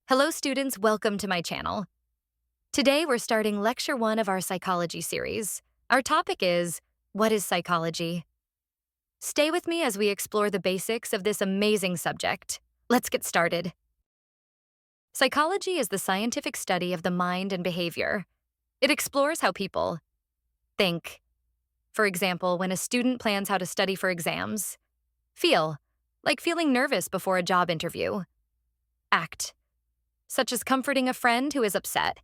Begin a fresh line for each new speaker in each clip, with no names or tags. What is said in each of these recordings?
Hello students, welcome to my channel. Today we're starting Lecture 1 of our psychology series. Our topic is, what is psychology? Stay with me as we explore the basics of this amazing subject. Let's get started. Psychology is the scientific study of the mind and behavior. It explores how people think. For example, when a student plans how to study for exams. Feel, like feeling nervous before a job interview. Act, such as comforting a friend who is upset.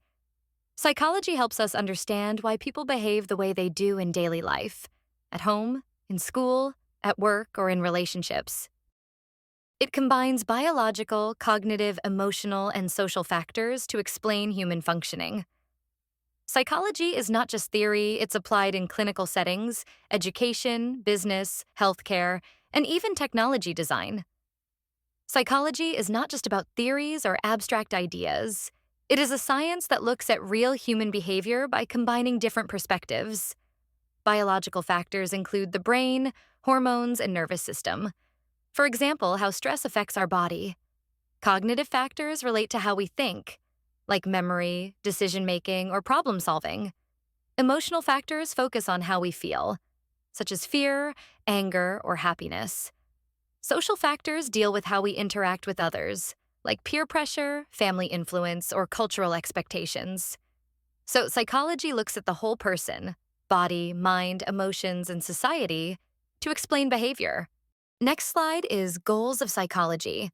Psychology helps us understand why people behave the way they do in daily life, at home, in school, at work, or in relationships. It combines biological, cognitive, emotional, and social factors to explain human functioning. Psychology is not just theory, it's applied in clinical settings, education, business, healthcare, and even technology design. Psychology is not just about theories or abstract ideas. It is a science that looks at real human behavior by combining different perspectives. Biological factors include the brain, hormones, and nervous system. For example, how stress affects our body. Cognitive factors relate to how we think, like memory, decision-making, or problem-solving. Emotional factors focus on how we feel, such as fear, anger, or happiness. Social factors deal with how we interact with others, like peer pressure, family influence, or cultural expectations. So psychology looks at the whole person, body, mind, emotions, and society, to explain behavior. Next slide is goals of psychology.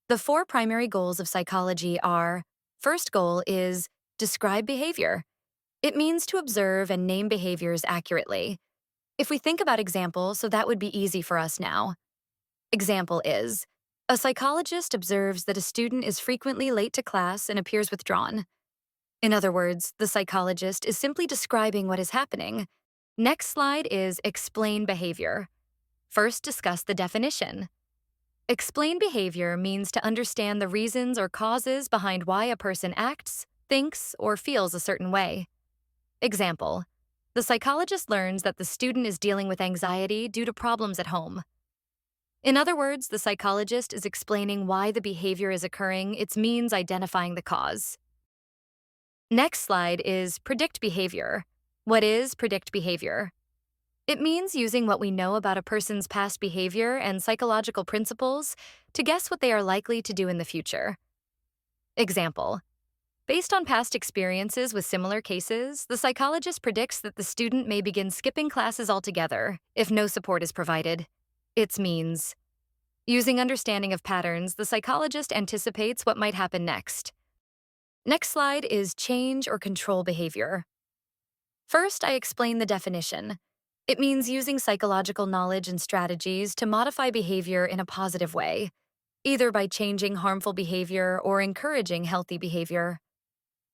The 4 primary goals of psychology are: first goal is describe behavior. It means to observe and name behaviors accurately. If we think about examples, so that would be easy for us now. Example is, a psychologist observes that a student is frequently late to class and appears withdrawn. In other words, the psychologist is simply describing what is happening. Next slide is explain behavior. First, discuss the definition. Explain behavior means to understand the reasons or causes behind why a person acts, thinks, or feels a certain way. Example, the psychologist learns that the student is dealing with anxiety due to problems at home. In other words, the psychologist is explaining why the behavior is occurring, its means identifying the cause. Next slide is predict behavior. What is predict behavior? It means using what we know about a person's past behavior and psychological principles to guess what they are likely to do in the future. Example, based on past experiences with similar cases, the psychologist predicts that the student may begin skipping classes altogether if no support is provided. Its means, using understanding of patterns, the psychologist anticipates what might happen next. Next slide is change or control behavior. First, I explain the definition. It means using psychological knowledge and strategies to modify behavior in a positive way, either by changing harmful behavior or encouraging healthy behavior.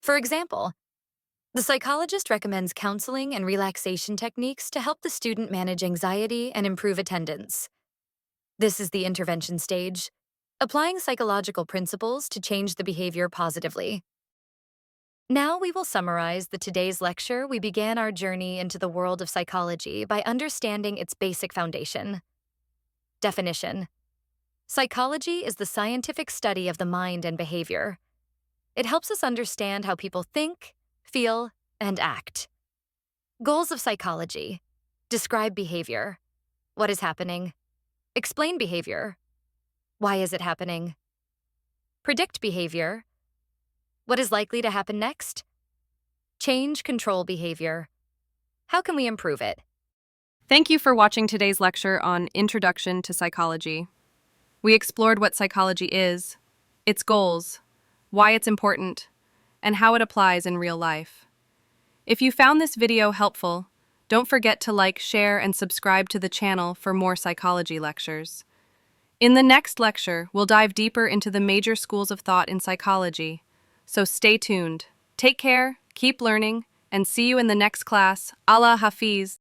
For example, the psychologist recommends counseling and relaxation techniques to help the student manage anxiety and improve attendance. This is the intervention stage, applying psychological principles to change the behavior positively. Now we will summarize today's lecture. We began our journey into the world of psychology by understanding its basic foundation. Definition: psychology is the scientific study of the mind and behavior. It helps us understand how people think, feel, and act. Goals of psychology: describe behavior. What is happening? Explain behavior. Why is it happening? Predict behavior. What is likely to happen next? Change control behavior. How can we improve it?
Thank you for watching today's lecture on Introduction to Psychology. We explored what psychology is, its goals, why it's important, and how it applies in real life. If you found this video helpful, don't forget to like, share, and subscribe to the channel for more psychology lectures. In the next lecture, we'll dive deeper into the major schools of thought in psychology. So stay tuned. Take care, keep learning, and see you in the next class. Allah Hafiz.